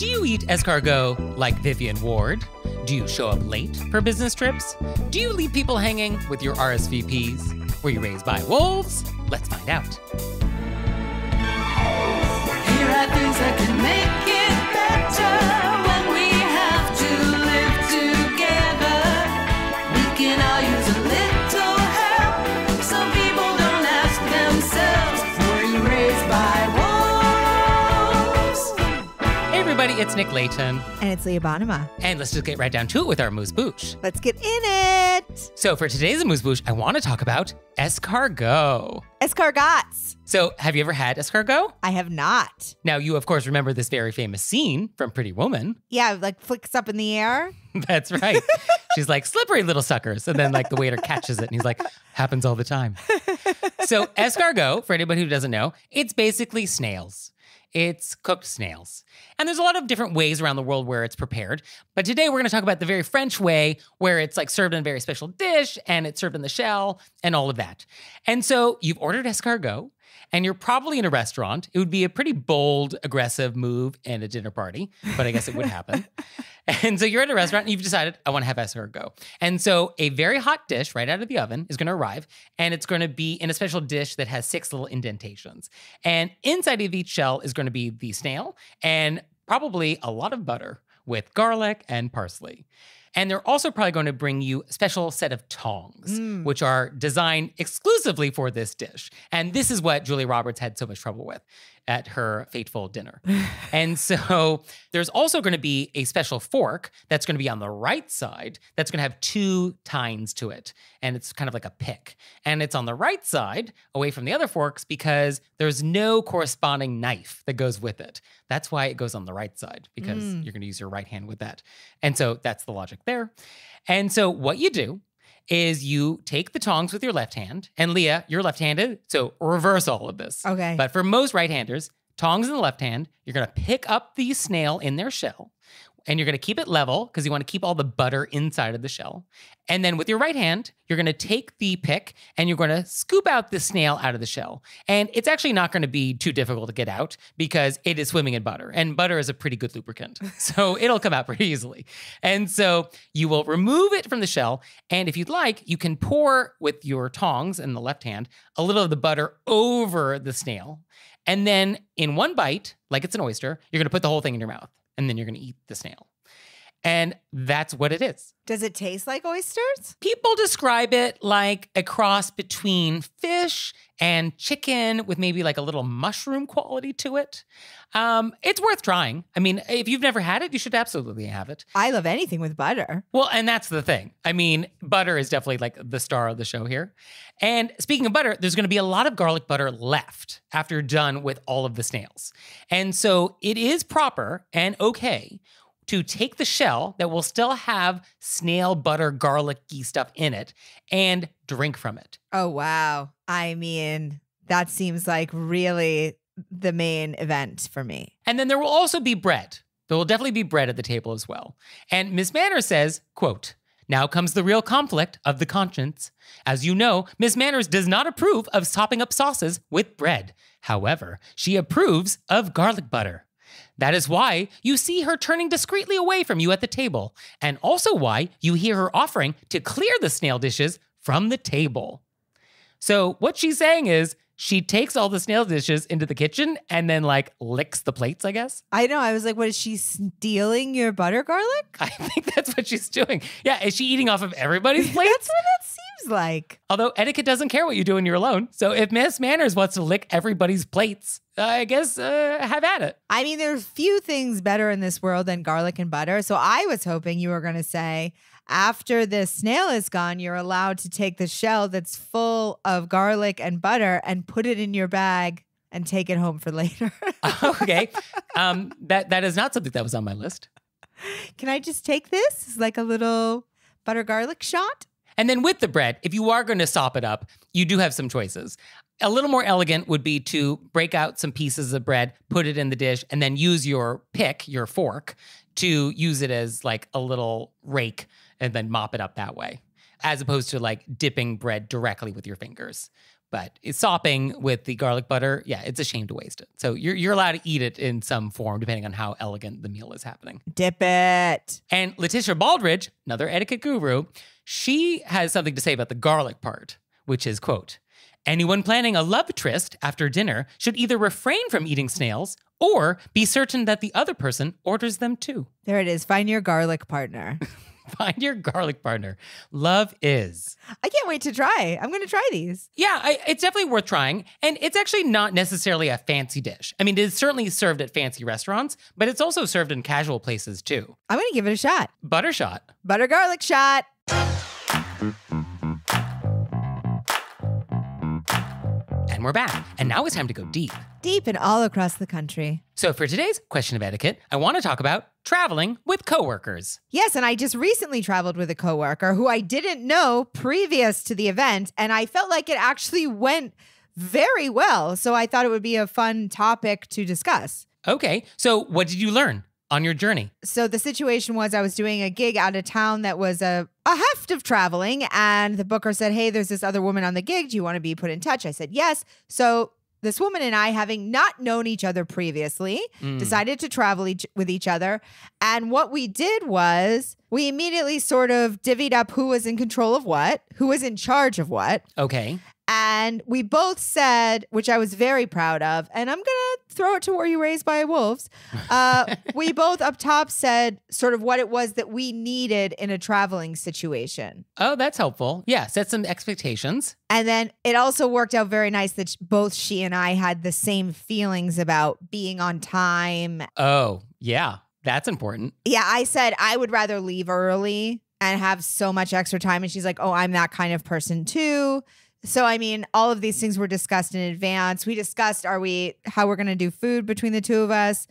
Do you eat escargot like Vivian Ward? Do you show up late for business trips? Do you leave people hanging with your RSVPs? Were you raised by wolves? Let's find out. Here are things that can make it better when we have to live together. We can all use a little help. Some people don't ask themselves, were you raised by wolves? Hey everybody, it's Nick Leighton. And it's Leah Bonnema. And let's just get right down to it with our AMUSE-BOUCHE. Let's get in it. So for today's AMUSE-BOUCHE, I want to talk about escargot. Escargots. So have you ever had escargot? I have not. Now you, of course, remember this very famous scene from Pretty Woman. Yeah, like flicks up in the air. That's right. She's like, slippery little suckers. And then like the waiter catches it and he's like, happens all the time. So escargot, for anybody who doesn't know, it's basically snails. It's cooked snails. And there's a lot of different ways around the world where it's prepared. But today we're going to talk about the very French way where it's like served in a very special dish and it's served in the shell and all of that. And so you've ordered escargot and you're probably in a restaurant. It would be a pretty bold, aggressive move in a dinner party, but I guess it would happen. And so you're at a restaurant and you've decided, I want to have escargot. And so a very hot dish right out of the oven is going to arrive and it's going to be in a special dish that has 6 little indentations. And inside of each shell is going to be the snail and probably a lot of butter with garlic and parsley. And they're also probably going to bring you a special set of tongs, which are designed exclusively for this dish. And this is what Julia Roberts had so much trouble with at her fateful dinner. And so there's also going to be a special fork that's going to be on the right side that's going to have 2 tines to it. And it's kind of like a pick. And it's on the right side away from the other forks because there's no corresponding knife that goes with it. That's why it goes on the right side, because you're going to use your right hand with that. And so that's the logic there. And so what you do is you take the tongs with your left hand, and Leah, you're left-handed, so reverse all of this. Okay. But for most right-handers, tongs in the left hand, you're gonna pick up the snail in their shell, and you're gonna keep it level because you wanna keep all the butter inside of the shell. And then with your right hand, you're gonna take the pick and you're gonna scoop out the snail out of the shell. And it's actually not gonna be too difficult to get out because it is swimming in butter, and butter is a pretty good lubricant. So it'll come out pretty easily. And so you will remove it from the shell. And if you'd like, you can pour with your tongs in the left hand, a little of the butter over the snail. And then in one bite, like it's an oyster, you're gonna put the whole thing in your mouth. And then you're going to eat the snail. And that's what it is. Does it taste like oysters? People describe it like a cross between fish and chicken with maybe like a little mushroom quality to it. It's worth trying. I mean, if you've never had it, you should absolutely have it. I love anything with butter. Well, and that's the thing. I mean, butter is definitely like the star of the show here. And speaking of butter, there's going to be a lot of garlic butter left after you're done with all of the snails. And so it is proper and okay to take the shell that will still have snail butter garlicky stuff in it and drink from it. Oh, wow. I mean, that seems like really the main event for me. And then there will also be bread. There will definitely be bread at the table as well. And Miss Manners says, quote, "Now comes the real conflict of the conscience. As you know, Miss Manners does not approve of sopping up sauces with bread. However, she approves of garlic butter. That is why you see her turning discreetly away from you at the table, and also why you hear her offering to clear the snail dishes from the table." So what she's saying is she takes all the snail dishes into the kitchen and then like licks the plates, I guess. I know. I was like, what, is she stealing your butter garlic? I think that's what she's doing. Yeah, is she eating off of everybody's plates? That's what that seems like. Although etiquette doesn't care what you do when you're alone. So if Miss Manners wants to lick everybody's plates, I guess have at it. I mean, there's few things better in this world than garlic and butter. So I was hoping you were going to say, after the snail is gone, you're allowed to take the shell that's full of garlic and butter and put it in your bag and take it home for later. Okay. That is not something that was on my list. Can I just take this? It's like a little butter garlic shot. And then with the bread, if you are going to sop it up, you do have some choices. A little more elegant would be to break out some pieces of bread, put it in the dish, and then use your pick, your fork, to use it as like a little rake and then mop it up that way, as opposed to like dipping bread directly with your fingers. But it's sopping with the garlic butter, yeah, it's a shame to waste it. So you're allowed to eat it in some form, depending on how elegant the meal is happening. Dip it. And Letitia Baldridge, another etiquette guru, she has something to say about the garlic part, which is, quote, anyone planning a love tryst after dinner should either refrain from eating snails or be certain that the other person orders them too. There it is. Find your garlic partner. Find your garlic partner. Love is. I can't wait to try. I'm going to try these. Yeah, it's definitely worth trying. And it's actually not necessarily a fancy dish. I mean, it's certainly served at fancy restaurants, but it's also served in casual places too. I'm going to give it a shot. Butter shot. Butter garlic shot. And we're back. And now it's time to go deep. Deep and all across the country. So for today's question of etiquette, I want to talk about traveling with coworkers. Yes, and I just recently traveled with a coworker who I didn't know previous to the event, and I felt like it actually went very well. So I thought it would be a fun topic to discuss. Okay, so what did you learn on your journey? So the situation was I was doing a gig out of town that was a heft of traveling, and the booker said, hey, there's this other woman on the gig. Do you want to be put in touch? I said, yes. So this woman and I, having not known each other previously, decided to travel with each other. And what we did was we immediately sort of divvied up who was in control of what, who was in charge of what. Okay. And we both said, which I was very proud of, and I'm going to throw it to Were You Raised by Wolves? We both up top said sort of what it was that we needed in a traveling situation. Oh, that's helpful. Yeah, set some expectations. And then it also worked out very nice that both she and I had the same feelings about being on time. Oh, yeah, that's important. Yeah, I said I would rather leave early and have so much extra time. And she's like, oh, I'm that kind of person too. So, I mean, all of these things were discussed in advance. We discussed how we're going to do food between the two of us.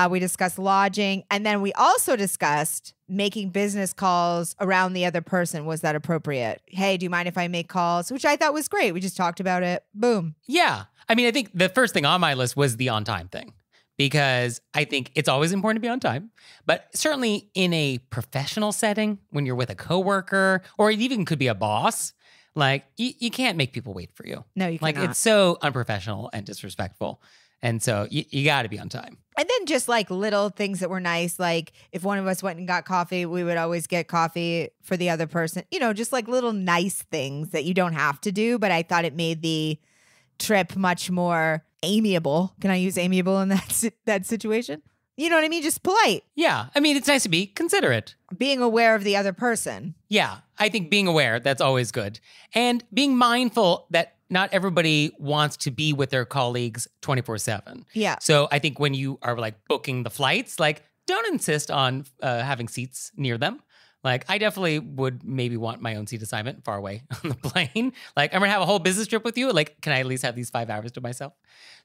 We discussed lodging. And then we also discussed making business calls around the other person. Was that appropriate? Hey, do you mind if I make calls? Which I thought was great. We just talked about it. Boom. Yeah. I mean, I think the first thing on my list was the on time thing, because I think it's always important to be on time. But certainly in a professional setting, when you're with a coworker, or it even could be a boss, like, you can't make people wait for you. No, you cannot. Like, it's so unprofessional and disrespectful. And so you got to be on time. And then just like little things that were nice. Like if one of us went and got coffee, we would always get coffee for the other person. You know, just like little nice things that you don't have to do. But I thought it made the trip much more amiable. Can I use amiable in that situation? You know what I mean? Just polite. Yeah. I mean, it's nice to be considerate. Being aware of the other person. Yeah. I think being aware, that's always good. And being mindful that not everybody wants to be with their colleagues 24/7. Yeah. So I think when you are like booking the flights, like don't insist on having seats near them. Like, I definitely would maybe want my own seat assignment far away on the plane. Like, I'm going to have a whole business trip with you. Like, can I at least have these 5 hours to myself?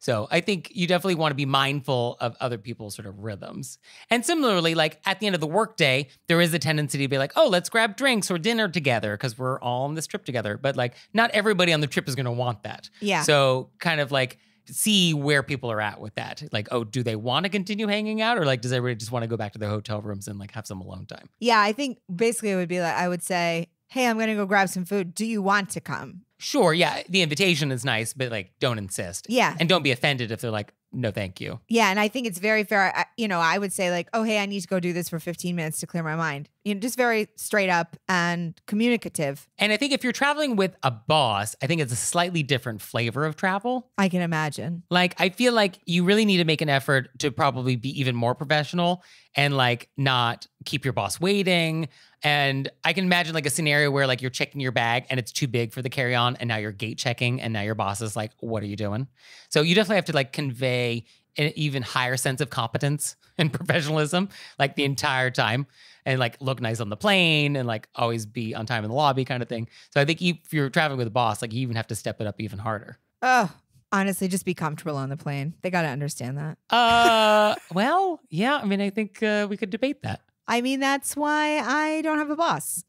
So I think you definitely want to be mindful of other people's sort of rhythms. And similarly, like at the end of the workday, there is a tendency to be like, oh, let's grab drinks or dinner together because we're all on this trip together. But like, not everybody on the trip is going to want that. Yeah. So kind of like, see where people are at with that. Like, oh, do they want to continue hanging out? Or like, does everybody just want to go back to their hotel rooms and like have some alone time? Yeah, I think basically it would be like, I would say, hey, I'm going to go grab some food. Do you want to come? Sure, yeah, the invitation is nice, but like, don't insist. Yeah. And don't be offended if they're like, no, thank you. Yeah, and I think it's very fair. I would say like, oh, hey, I need to go do this for 15 minutes to clear my mind. You know, just very straight up and communicative. And I think if you're traveling with a boss, I think it's a slightly different flavor of travel. I can imagine. Like, I feel like you really need to make an effort to probably be even more professional and like not keep your boss waiting. And I can imagine like a scenario where like you're checking your bag and it's too big for the carry-on and now you're gate checking and now your boss is like, what are you doing? So you definitely have to like convey an even higher sense of competence and professionalism like the entire time and like look nice on the plane and like always be on time in the lobby kind of thing. So I think if you're traveling with a boss, like you even have to step it up even harder. Oh, honestly, just be comfortable on the plane. They got to understand that. Well, yeah, I mean, I think we could debate that. I mean, that's why I don't have a boss.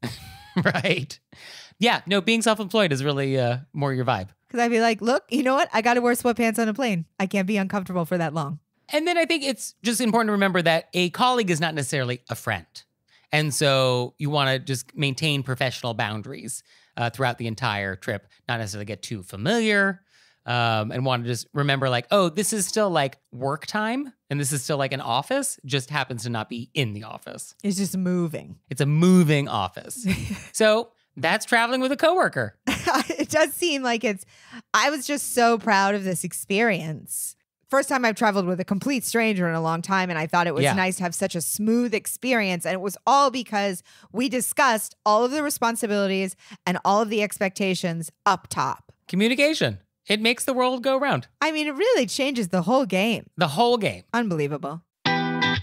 Right. Yeah, no, being self-employed is really more your vibe. Because I'd be like, look, you know what? I got to wear sweatpants on a plane. I can't be uncomfortable for that long. And then I think it's just important to remember that a colleague is not necessarily a friend. And so you want to just maintain professional boundaries. throughout the entire trip, not necessarily get too familiar. And want to just remember like, oh, this is still like work time and this is still like an office, just happens to not be in the office. It's just moving. It's a moving office. So that's traveling with a coworker. It does seem like I was just so proud of this experience. First time I've traveled with a complete stranger in a long time, and I thought it was nice to have such a smooth experience. And it was all because we discussed all of the responsibilities and all of the expectations up top. Communication. It makes the world go round. I mean, it really changes the whole game. The whole game. Unbelievable. And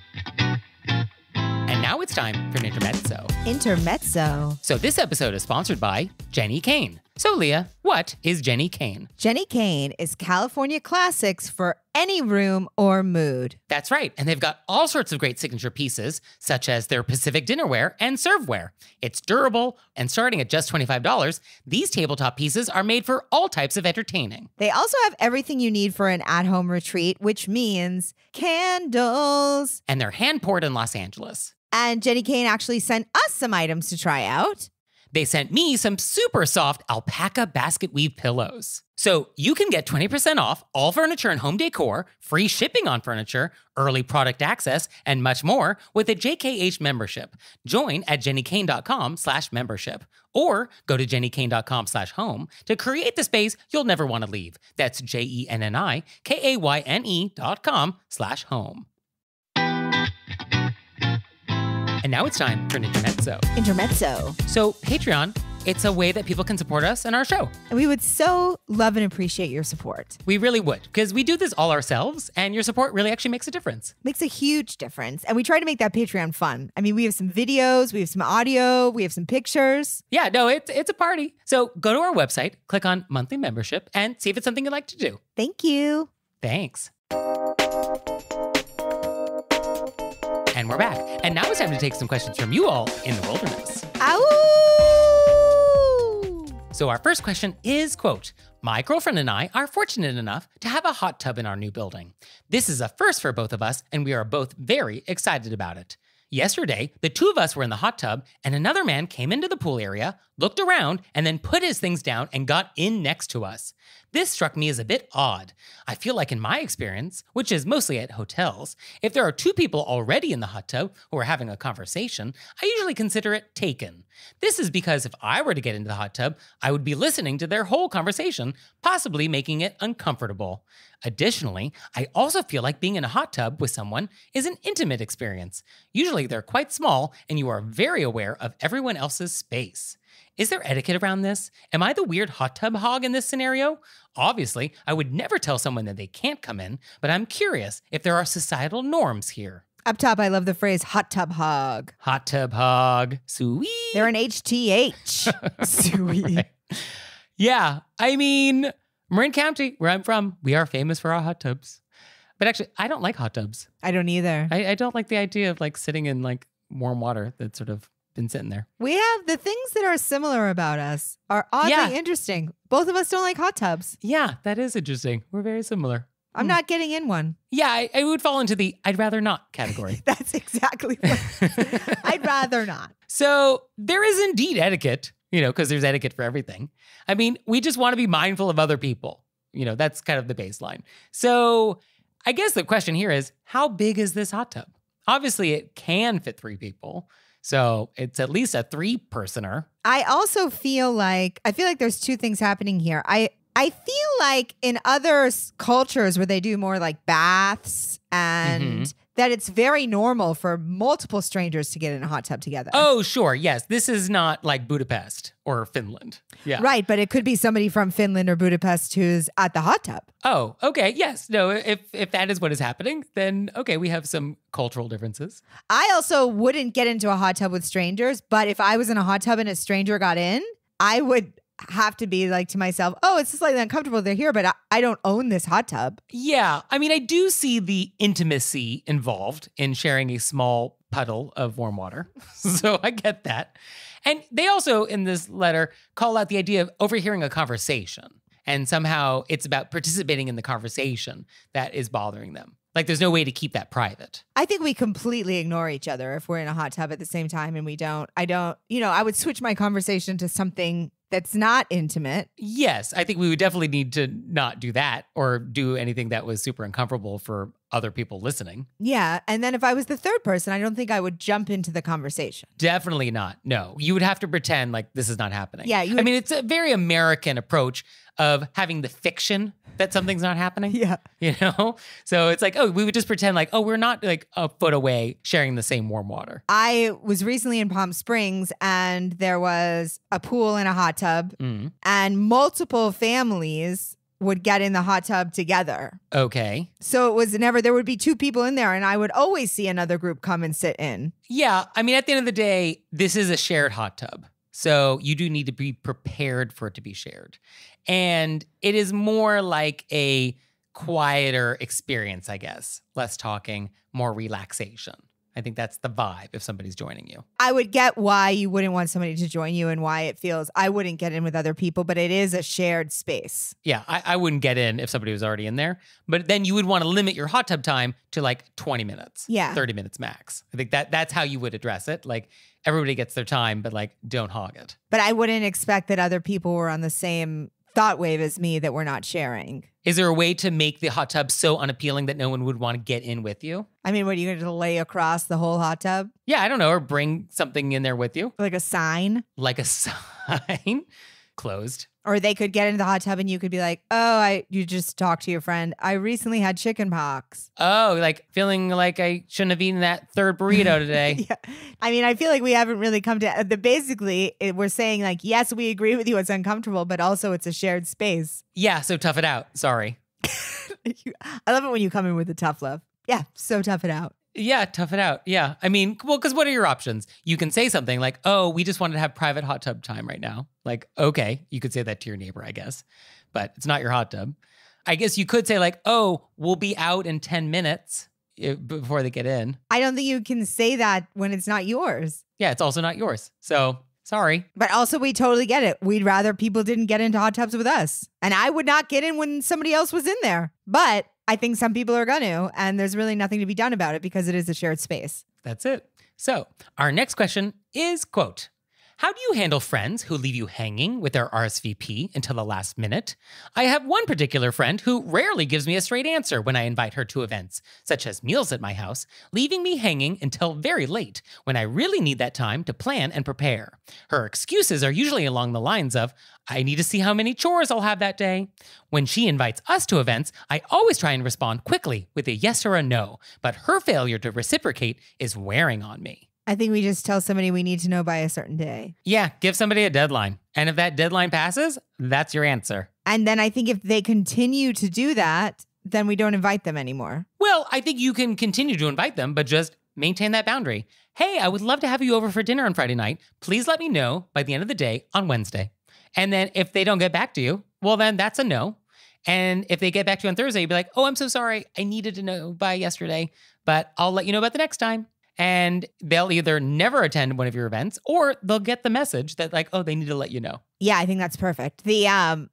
now it's time for an intermezzo. Intermezzo. So this episode is sponsored by Jenny Kane. So Leah, what is Jenny Kane? Jenny Kane is California classics for any room or mood. That's right. And they've got all sorts of great signature pieces, such as their Pacific dinnerware and serveware. It's durable, and starting at just $25, these tabletop pieces are made for all types of entertaining. They also have everything you need for an at-home retreat, which means candles. And they're hand-poured in Los Angeles. And Jenny Kane actually sent us some items to try out. They sent me some super soft alpaca basket weave pillows. So you can get 20% off all furniture and home decor, free shipping on furniture, early product access, and much more with a JKH membership. Join at jennykane.com/membership or go to jennykane.com/home to create the space you'll never want to leave. That's JENNIKAYNE.com/home. And now it's time for an intermezzo. Intermezzo. So Patreon, it's a way that people can support us and our show. And we would so love and appreciate your support. We really would, because we do this all ourselves, and your support really actually makes a difference. Makes a huge difference. And we try to make that Patreon fun. I mean, we have some videos, we have some audio, we have some pictures. Yeah, no, it's a party. So go to our website, click on monthly membership, and see if it's something you'd like to do. Thank you. Thanks. And we're back. And now it's time to take some questions from you all in the wilderness. Ow! So our first question is, quote, "My girlfriend and I are fortunate enough to have a hot tub in our new building. This is a first for both of us, and we are both very excited about it. Yesterday, the two of us were in the hot tub, and another man came into the pool area, looked around, and then put his things down and got in next to us. This struck me as a bit odd. I feel like in my experience, which is mostly at hotels, if there are two people already in the hot tub who are having a conversation, I usually consider it taken. This is because if I were to get into the hot tub, I would be listening to their whole conversation, possibly making it uncomfortable. Additionally, I also feel like being in a hot tub with someone is an intimate experience. Usually they're quite small, and you are very aware of everyone else's space. Is there etiquette around this? Am I the weird hot tub hog in this scenario? Obviously, I would never tell someone that they can't come in, but I'm curious if there are societal norms here." Up top, I love the phrase hot tub hog. Hot tub hog. Sweet. They're an HTH. Sweet. Right. Yeah, I mean, Marin County, where I'm from, we are famous for our hot tubs. But actually, I don't like hot tubs. I don't either. I don't like the idea of like sitting in like warm water that's sort of been sitting there. We have the things that are similar about us are oddly interesting. Both of us don't like hot tubs. Yeah, that is interesting. We're very similar. I'm not getting in one. Yeah, I would fall into the I'd rather not category. That's exactly what I'd rather not. So there is indeed etiquette, because there's etiquette for everything. I mean, we just want to be mindful of other people. That's kind of the baseline. So I guess the question here is, how big is this hot tub? Obviously, it can fit 3 people. So it's at least a 3-personer. I also feel like there's 2 things happening here. I feel like in other cultures where they do more like baths and that it's very normal for multiple strangers to get in a hot tub together. Oh, sure. Yes. This is not like Budapest or Finland. Yeah. Right. But it could be somebody from Finland or Budapest who's at the hot tub. Oh, okay. Yes. No, if that is what is happening, then okay, we have some cultural differences. I also wouldn't get into a hot tub with strangers, but if I was in a hot tub and a stranger got in, I would have to be like to myself, oh, it's slightly uncomfortable. They're here, but I don't own this hot tub. Yeah. I mean, I do see the intimacy involved in sharing a small puddle of warm water. So I get that. And they also, in this letter, call out the idea of overhearing a conversation. And somehow it's about participating in the conversation that is bothering them. Like there's no way to keep that private. I think we completely ignore each other if we're in a hot tub at the same time and I would switch my conversation to something that's not intimate. Yes, I think we would definitely need to not do that or do anything that was super uncomfortable for other people listening. Yeah. And then if I was the third person, I don't think I would jump into the conversation. Definitely not. No, you would have to pretend like this is not happening. Yeah, I mean, it's a very American approach of having the fiction that something's not happening. Yeah. You know? So it's like, oh, we would just pretend like, oh, we're not like a foot away sharing the same warm water. I was recently in Palm Springs and there was a pool and a hot tub and multiple families would get in the hot tub together. Okay. So it was never, there would be two people in there and I would always see another group come and sit in. Yeah. I mean, at the end of the day, this is a shared hot tub. So you do need to be prepared for it to be shared. And it is more like a quieter experience, I guess. Less talking, more relaxation. I think that's the vibe if somebody's joining you. I would get why you wouldn't want somebody to join you and why it feels, I wouldn't get in with other people, but it is a shared space. Yeah, I wouldn't get in if somebody was already in there. But then you would want to limit your hot tub time to like 20 minutes. Yeah. 30 minutes max. I think that's how you would address it. Like everybody gets their time, but like don't hog it. But I wouldn't expect that other people were on the same thought wave as me that we're not sharing. Is there a way to make the hot tub so unappealing that no one would want to get in with you? I mean, what are you going to lay across the whole hot tub? Yeah, I don't know. Or bring something in there with you. Like a sign? Like a sign. Closed. Or they could get into the hot tub and you could be like, oh, you just talked to your friend. I recently had chicken pox. Oh, like feeling like I shouldn't have eaten that third burrito today. Yeah. I mean, I feel like we haven't really come to basically we're saying like, yes, we agree with you. It's uncomfortable, but also it's a shared space. Yeah. So tough it out. Sorry. I love it when you come in with a tough love. Yeah. So tough it out. Yeah, tough it out. Yeah. I mean, well, because what are your options? You can say something like, oh, we just wanted to have private hot tub time right now. Like, okay, you could say that to your neighbor, I guess, but it's not your hot tub. I guess you could say like, oh, we'll be out in 10 minutes before they get in. I don't think you can say that when it's not yours. Yeah, it's also not yours. So sorry. But also we totally get it. We'd rather people didn't get into hot tubs with us. And I would not get in when somebody else was in there. But I think some people are going to, and there's really nothing to be done about it because it is a shared space. That's it. So our next question is, quote, how do you handle friends who leave you hanging with their RSVP until the last minute? I have one particular friend who rarely gives me a straight answer when I invite her to events, such as meals at my house, leaving me hanging until very late when I really need that time to plan and prepare. Her excuses are usually along the lines of, I need to see how many chores I'll have that day. When she invites us to events, I always try and respond quickly with a yes or a no, but her failure to reciprocate is wearing on me. I think we just tell somebody we need to know by a certain day. Yeah, give somebody a deadline. And if that deadline passes, that's your answer. And then I think if they continue to do that, then we don't invite them anymore. Well, I think you can continue to invite them, but just maintain that boundary. Hey, I would love to have you over for dinner on Friday night. Please let me know by the end of the day on Wednesday. And then if they don't get back to you, well, then that's a no. And if they get back to you on Thursday, you'd be like, oh, I'm so sorry. I needed to know by yesterday, but I'll let you know about the next time. And they'll either never attend one of your events or they'll get the message that like, oh, they need to let you know. Yeah, I think that's perfect. The I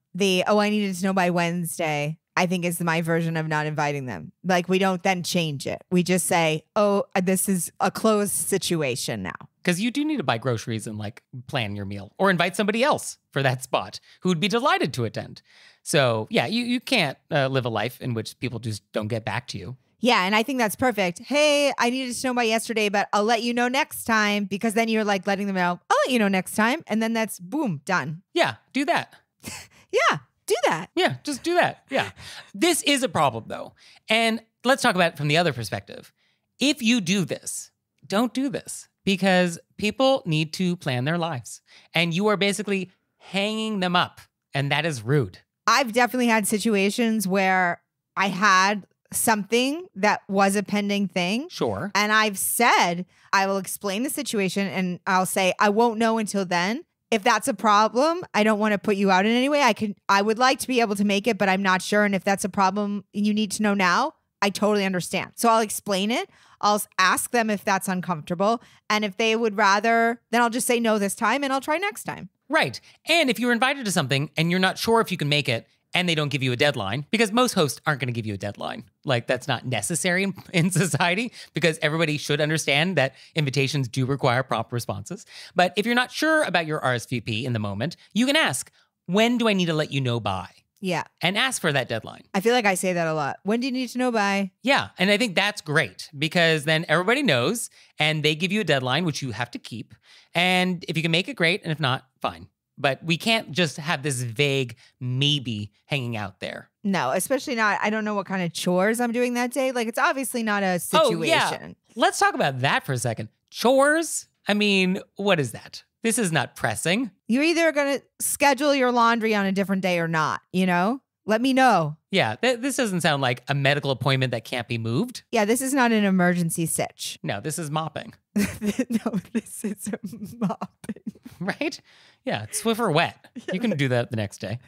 needed to know by Wednesday, I think is my version of not inviting them. Like we don't then change it. We just say, oh, this is a closed situation now. Because you do need to buy groceries and like plan your meal or invite somebody else for that spot who would be delighted to attend. So yeah, you can't live a life in which people just don't get back to you. Yeah, and I think that's perfect. Hey, I needed to know by yesterday, but I'll let you know next time, because then you're like letting them know, I'll let you know next time. And then that's boom, done. Yeah, do that. Yeah, do that. Yeah, just do that. Yeah. This is a problem though. And let's talk about it from the other perspective. If you do this, don't do this, because people need to plan their lives and you are basically hanging them up, and that is rude. I've definitely had situations where I had something that was a pending thing. Sure. And I've said, I will explain the situation and I'll say, I won't know until then. If that's a problem, I don't want to put you out in any way. I would like to be able to make it, but I'm not sure. And if that's a problem you need to know now, I totally understand. So I'll explain it. I'll ask them if that's uncomfortable. And if they would rather, then I'll just say no this time and I'll try next time. Right. And if you're invited to something and you're not sure if you can make it, and they don't give you a deadline, because most hosts aren't going to give you a deadline. Like, that's not necessary in society, because everybody should understand that invitations do require prompt responses. But if you're not sure about your RSVP in the moment, you can ask, when do I need to let you know by? Yeah. And ask for that deadline. I feel like I say that a lot. When do you need to know by? Yeah. And I think that's great, because then everybody knows and they give you a deadline, which you have to keep. And if you can make it, great. And if not, fine. But we can't just have this vague maybe hanging out there. No, especially not. I don't know what kind of chores I'm doing that day. Like, it's obviously not a situation. Oh, yeah. Let's talk about that for a second. Chores? I mean, what is that? This is not pressing. You're either going to schedule your laundry on a different day or not, you know? Let me know. Yeah, this doesn't sound like a medical appointment that can't be moved. Yeah, this is not an emergency sitch. No, this is mopping. No, this is mopping. Right? Yeah, it's Swiffer wet. You can do that the next day.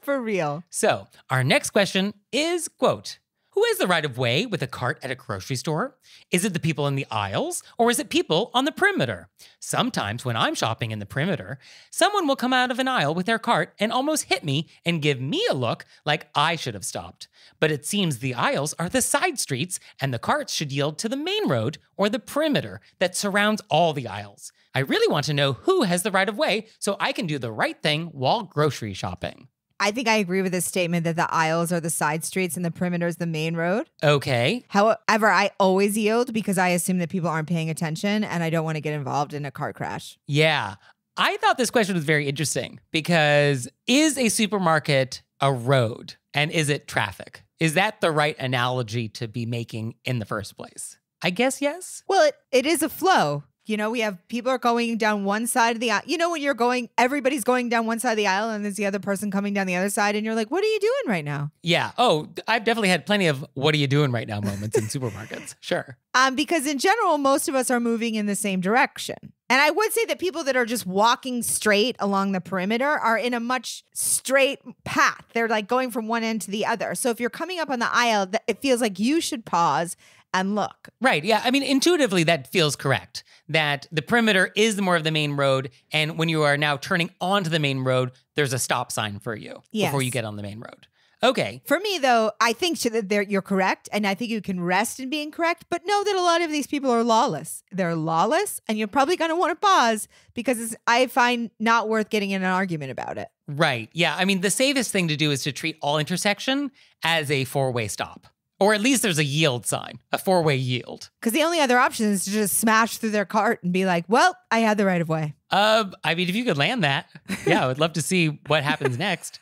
For real. So, our next question is, quote, who has the right of way with a cart at a grocery store? Is it the people in the aisles, or is it people on the perimeter? Sometimes when I'm shopping in the perimeter, someone will come out of an aisle with their cart and almost hit me and give me a look like I should have stopped. But it seems the aisles are the side streets and the carts should yield to the main road or the perimeter that surrounds all the aisles. I really want to know who has the right of way so I can do the right thing while grocery shopping. I think I agree with this statement that the aisles are the side streets and the perimeter is the main road. Okay. However, I always yield because I assume that people aren't paying attention and I don't want to get involved in a car crash. Yeah. I thought this question was very interesting because is a supermarket a road and is it traffic? Is that the right analogy to be making in the first place? I guess yes. Well, it is a flow. You know, we have people are going down one side of the aisle. You know, when you're going, everybody's going down one side of the aisle and there's the other person coming down the other side. And you're like, what are you doing right now? Yeah. Oh, I've definitely had plenty of what are you doing right now moments in supermarkets. Sure. Because in general, most of us are moving in the same direction. And I would say that people that are just walking straight along the perimeter are in a much straight path. They're like going from one end to the other. So if you're coming up on the aisle, it feels like you should pause and look. Right. Yeah. I mean, intuitively, that feels correct. That the perimeter is more of the main road. And when you are now turning onto the main road, there's a stop sign for you before you get on the main road. Okay. For me, though, I think that you're correct. And I think you can rest in being correct. But know that a lot of these people are lawless. They're lawless. And you're probably going to want to pause because I find not worth getting in an argument about it. Right. Yeah. I mean, the safest thing to do is to treat all intersection as a four-way stop. Or at least there's a yield sign, a four-way yield. Because the only other option is to just smash through their cart and be like, well, I had the right of way. I mean, if you could land that, yeah, I would love to see what happens next.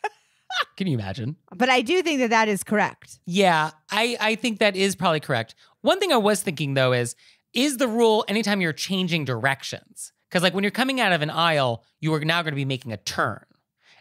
Can you imagine? But I do think that that is correct. Yeah, I think that is probably correct. One thing I was thinking, though, is the rule anytime you're changing directions? Because like when you're coming out of an aisle, you are now going to be making a turn.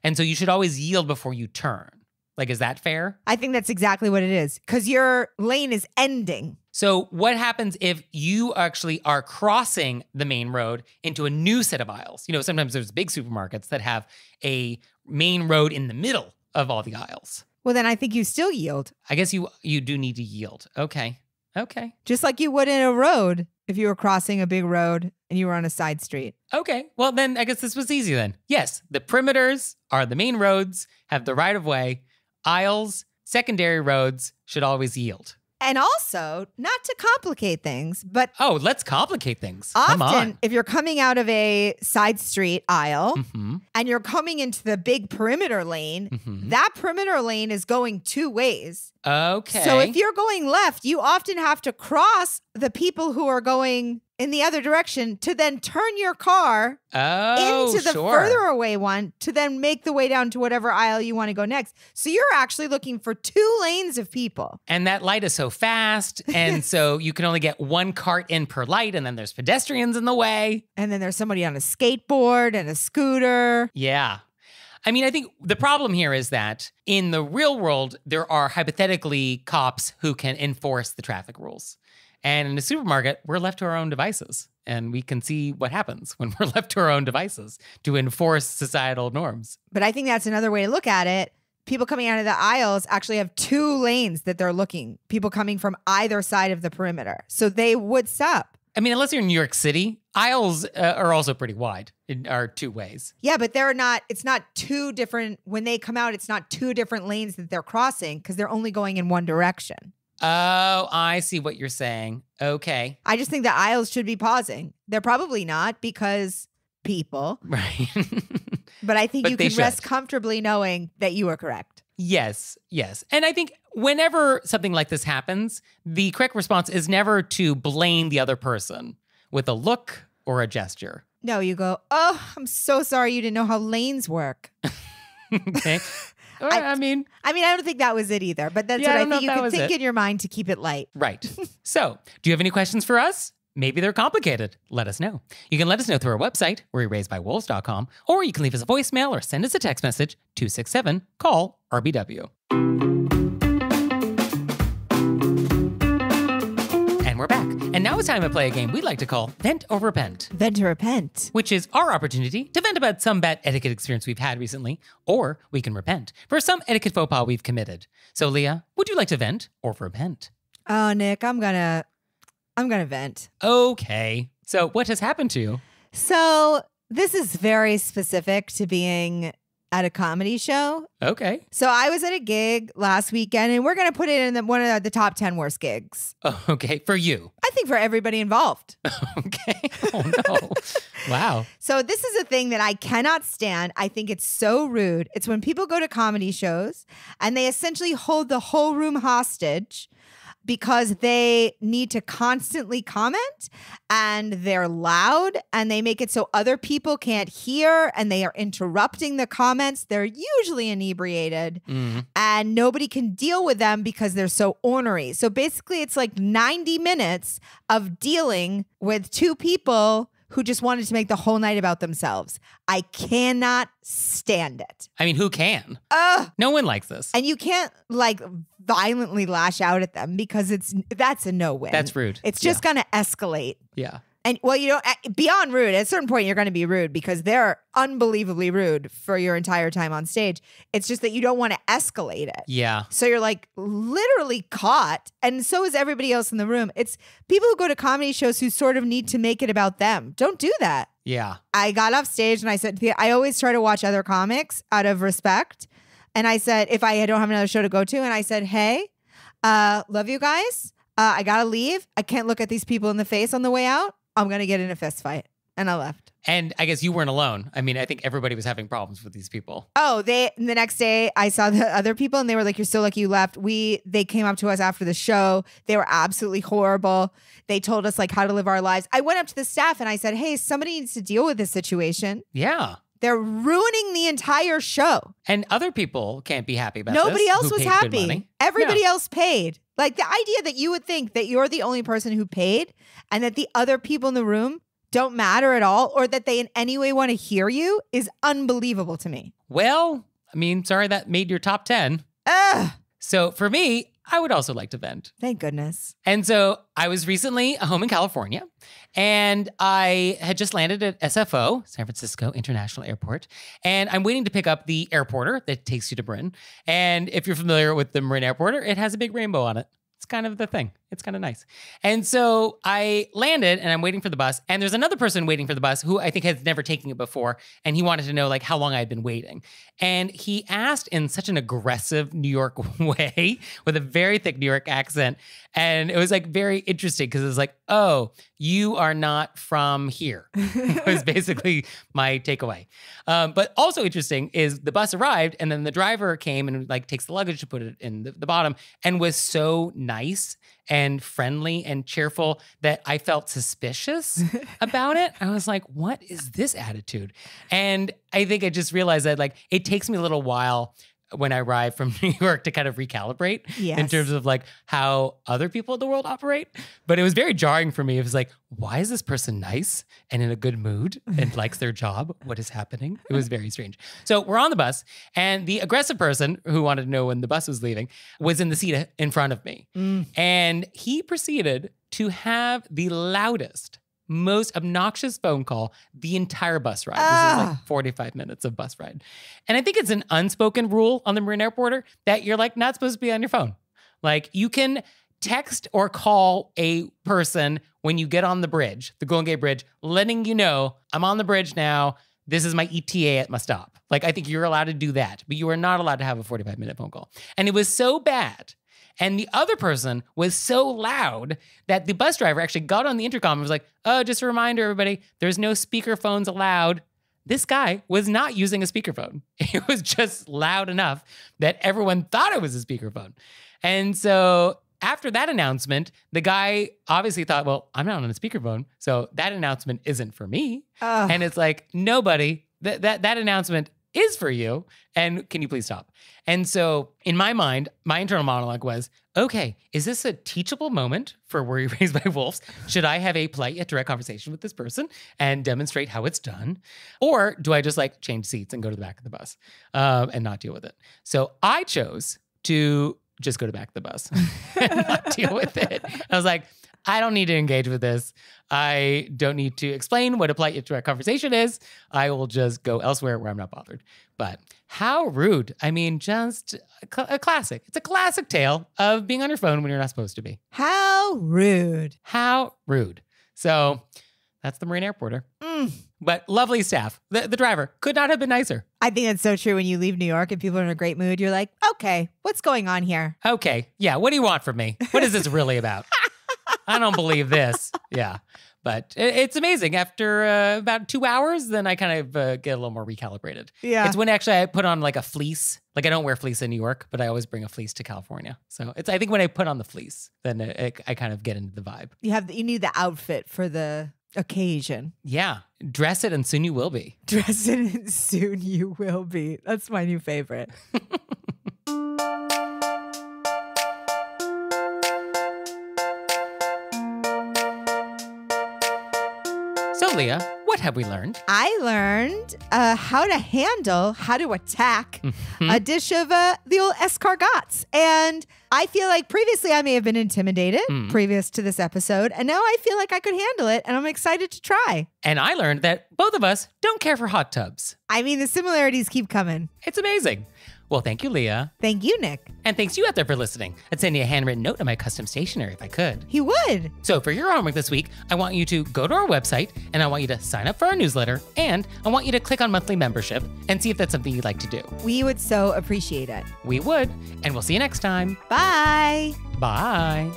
And so you should always yield before you turn. Like, is that fair? I think that's exactly what it is because your lane is ending. So what happens if you actually are crossing the main road into a new set of aisles? You know, sometimes there's big supermarkets that have a main road in the middle of all the aisles. Well, then I think you still yield. I guess you do need to yield. Okay. Just like you would in a road if you were crossing a big road and you were on a side street. Okay. Well, then I guess this was easy then. Yes, the perimeters are the main roads, have the right of way. Aisles, secondary roads should always yield. And also, not to complicate things, but oh, let's complicate things. Come on. Often, if you're coming out of a side street aisle and you're coming into the big perimeter lane, that perimeter lane is going two ways. Okay. So if you're going left, you often have to cross the people who are going in the other direction to then turn your car into the further away one to then make the way down to whatever aisle you want to go next. So you're actually looking for two lanes of people. And that light is so fast. And so you can only get one cart in per light. And then there's pedestrians in the way. And then there's somebody on a skateboard and a scooter. Yeah. I mean, I think the problem here is that in the real world, there are hypothetically cops who can enforce the traffic rules. And in a supermarket, we're left to our own devices. And we can see what happens when we're left to our own devices to enforce societal norms. But I think that's another way to look at it. People coming out of the aisles actually have two lanes that they're looking. People coming from either side of the perimeter. So they would stop. I mean, unless you're in New York City, Aisles are also pretty wide in our two ways. Yeah, but it's not two different, when they come out, it's not two different lanes that they're crossing because they're only going in one direction. Oh, I see what you're saying. Okay. I just think the aisles should be pausing. They're probably not because people. Right. But I think But you they can rest should. comfortably knowing that you are correct. Yes. And I think whenever something like this happens, the correct response is never to blame the other person with a look or a gesture. No, you go, oh, I'm so sorry you didn't know how lanes work. Okay. I mean, I don't think that was it either, but that's Yeah, I what I don't know think you if that can was think it. in your mind to keep it light. right. So, do you have any questions for us? Maybe they're complicated. Let us know. You can let us know through our website, wereraisedbywolves.com, or you can leave us a voicemail or send us a text message, 267-CALL-RBW. And we're back. And now it's time to play a game we like to call Vent or Repent, Then to repent. which is our opportunity to vent about some bad etiquette experience we've had recently, or we can repent for some etiquette faux pas we've committed. So, Leah, would you like to vent or repent? Oh, Nick, I'm gonna vent. Okay. So, what has happened to you? So this is very specific to being at a comedy show. Okay. So I was at a gig last weekend, and we're gonna put it in one of the top 10 worst gigs. Oh, okay. For you. I think for everybody involved. Okay. Oh, no. Wow. So this is a thing that I cannot stand. I think it's so rude. It's when people go to comedy shows and they essentially hold the whole room hostage because they need to constantly comment and they're loud and they make it so other people can't hear and they are interrupting the comments. They're usually inebriated and nobody can deal with them because they're so ornery. So basically it's like 90 minutes of dealing with two people who just wanted to make the whole night about themselves. I cannot stand it. I mean, who can? Ugh. No one likes this. And you can't like violently lash out at them because that's a no-win. That's rude. It's just going to escalate. Yeah. And well, beyond rude, at a certain point, you're going to be rude because they're unbelievably rude for your entire time on stage. It's just that you don't want to escalate it. Yeah. So you're like literally caught. And so is everybody else in the room. It's people who go to comedy shows who sort of need to make it about them. Don't do that. Yeah. I got off stage and I said, I always try to watch other comics out of respect. And I said, if I don't have another show to go to, and I said, hey, love you guys. I got to leave. I can't look at these people in the face on the way out. I'm going to get in a fist fight. And I left. And I guess you weren't alone. I mean, I think everybody was having problems with these people. Oh, the next day I saw the other people and they were like, you're so lucky you left. They came up to us after the show. They were absolutely horrible. They told us like how to live our lives. I went up to the staff and I said, hey, somebody needs to deal with this situation. Yeah. They're ruining the entire show. And other people can't be happy about this. Nobody else who was paid good happy. money. Everybody No. else paid. Like the idea that you would think that you're the only person who paid and that the other people in the room don't matter at all or that they in any way want to hear you is unbelievable to me. Well, I mean, sorry that made your top 10. Ugh. So for me, I would also like to vent. Thank goodness. And so I was recently home in California and I had just landed at SFO, San Francisco International Airport. And I'm waiting to pick up the airporter that takes you to Marin. And if you're familiar with the Marin airporter, it has a big rainbow on it. It's kind of the thing. It's kind of nice. And so I landed and I'm waiting for the bus. And there's another person waiting for the bus who I think has never taken it before. And he wanted to know like how long I had been waiting. And he asked in such an aggressive New York way with a very thick New York accent. And it was like very interesting because it was like, oh, you are not from here. was basically my takeaway. But also interesting is the bus arrived and then the driver came and like takes the luggage to put it in the bottom and was so nice and friendly and cheerful that I felt suspicious about it. I was like, what is this attitude? And I think I just realized that like it takes me a little while when I arrive from New York to kind of recalibrate in Yes. terms of like how other people in the world operate. But it was very jarring for me. It was like, why is this person nice and in a good mood and likes their job? What is happening? It was very strange. So we're on the bus and the aggressive person who wanted to know when the bus was leaving was in the seat in front of me. And he proceeded to have the loudest, most obnoxious phone call the entire bus ride. This is like 45 minutes of bus ride. And I think it's an unspoken rule on the Marin airporter that you're like not supposed to be on your phone. Like you can text or call a person when you get on the bridge, the Golden Gate Bridge, letting you know, I'm on the bridge now. This is my ETA at my stop. Like, I think you're allowed to do that, but you are not allowed to have a 45-minute phone call. And it was so bad. And the other person was so loud that the bus driver actually got on the intercom and was like, oh, just a reminder, everybody, there's no speaker phones allowed. This guy was not using a speakerphone. It was just loud enough that everyone thought it was a speakerphone. And so after that announcement, the guy obviously thought, well, I'm not on a speakerphone, so that announcement isn't for me. And it's like, nobody, that announcement is for you, and can you please stop? And so in my mind, my internal monologue was, okay, is this a teachable moment for Worry Raised by Wolves? Should I have a polite yet direct conversation with this person and demonstrate how it's done? Or do I just like change seats and go to the back of the bus and not deal with it? So I chose to just go to the back of the bus and not deal with it. I was like, I don't need to engage with this. I don't need to explain what a polite yet direct conversation is. I will just go elsewhere where I'm not bothered. But how rude. I mean, just a classic. It's a classic tale of being on your phone when you're not supposed to be. How rude. How rude. So that's the Marine Airporter. But lovely staff. The driver could not have been nicer. I think that's so true. When you leave New York and people are in a great mood, you're like, okay, what's going on here? Okay. Yeah. What do you want from me? What is this really about? I don't believe this. Yeah. But it's amazing. After about 2 hours, then I kind of get a little more recalibrated. Yeah. It's when actually I put on like a fleece. Like I don't wear fleece in New York, but I always bring a fleece to California. So I think when I put on the fleece, then I kind of get into the vibe. You need the outfit for the occasion. Yeah. Dress it and soon you will be. Dress it and soon you will be. That's my new favorite. So, Leah, what have we learned? I learned how to attack a dish of the old escargots. And I feel like previously I may have been intimidated previous to this episode. And now I feel like I could handle it. And I'm excited to try. And I learned that both of us don't care for hot tubs. I mean, the similarities keep coming. It's amazing. Well, thank you, Leah. Thank you, Nick. And thanks you out there for listening. I'd send you a handwritten note on my custom stationery if I could. He would. So for your homework this week, I want you to go to our website and I want you to sign up for our newsletter and I want you to click on monthly membership and see if that's something you'd like to do. We would so appreciate it. We would. And we'll see you next time. Bye. Bye.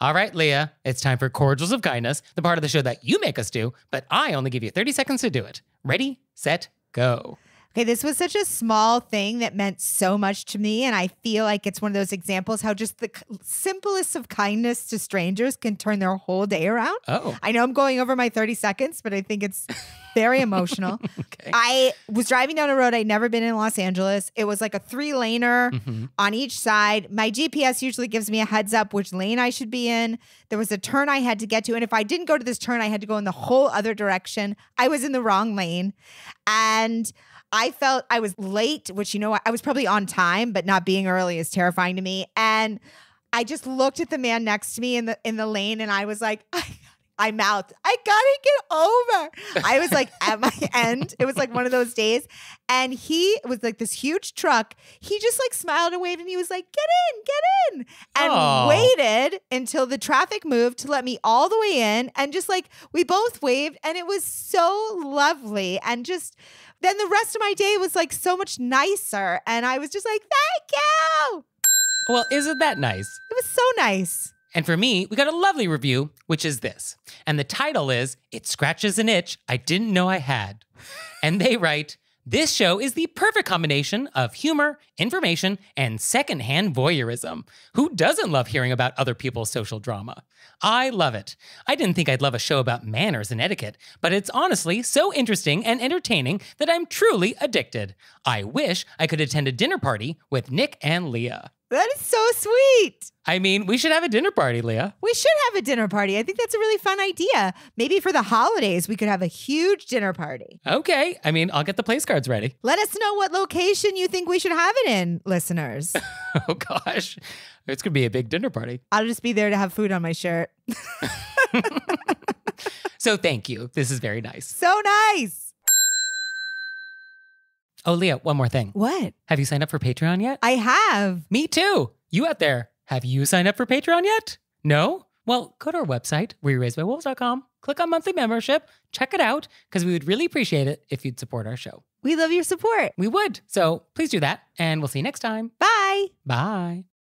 All right, Leah, it's time for Cordials of Kindness, the part of the show that you make us do, but I only give you 30 seconds to do it. Ready, set, go. Okay, this was such a small thing that meant so much to me. And I feel like it's one of those examples how just the simplest of kindness to strangers can turn their whole day around. Oh. I know I'm going over my 30 seconds, but I think it's very emotional. Okay. I was driving down a road I'd never been in Los Angeles. It was like a 3-laner on each side. My GPS usually gives me a heads up which lane I should be in. There was a turn I had to get to. And if I didn't go to this turn, I had to go in the whole other direction. I was in the wrong lane. And I felt I was late, which, you know, I was probably on time, but not being early is terrifying to me. And I just looked at the man next to me in the lane and I was like, I mouthed, I gotta get over. I was like at my end. It was like one of those days. And he was like this huge truck. He just like smiled and waved and he was like, get in. And waited until the traffic moved to let me all the way in. And just like, we both waved and it was so lovely. And just then the rest of my day was like so much nicer. And I was just like, thank you. Well, isn't that nice? It was so nice. And for me, we got a lovely review, which is this. And the title is, It Scratches an Itch I Didn't Know I Had. And they write, this show is the perfect combination of humor, information, and secondhand voyeurism. Who doesn't love hearing about other people's social drama? I love it. I didn't think I'd love a show about manners and etiquette, but it's honestly so interesting and entertaining that I'm truly addicted. I wish I could attend a dinner party with Nick and Leah. That is so sweet. I mean, we should have a dinner party, Leah. We should have a dinner party. I think that's a really fun idea. Maybe for the holidays, we could have a huge dinner party. Okay. I mean, I'll get the place cards ready. Let us know what location you think we should have it in, listeners. Oh, gosh. It's going to be a big dinner party. I'll just be there to have food on my shirt. So thank you. This is very nice. So nice. Oh, Leah, one more thing. What? Have you signed up for Patreon yet? I have. Me too. You out there, have you signed up for Patreon yet? No? Well, go to our website, wereraisedbywolves.com, click on monthly membership, check it out, because we would really appreciate it if you'd support our show. We love your support. We would. So please do that, and we'll see you next time. Bye. Bye.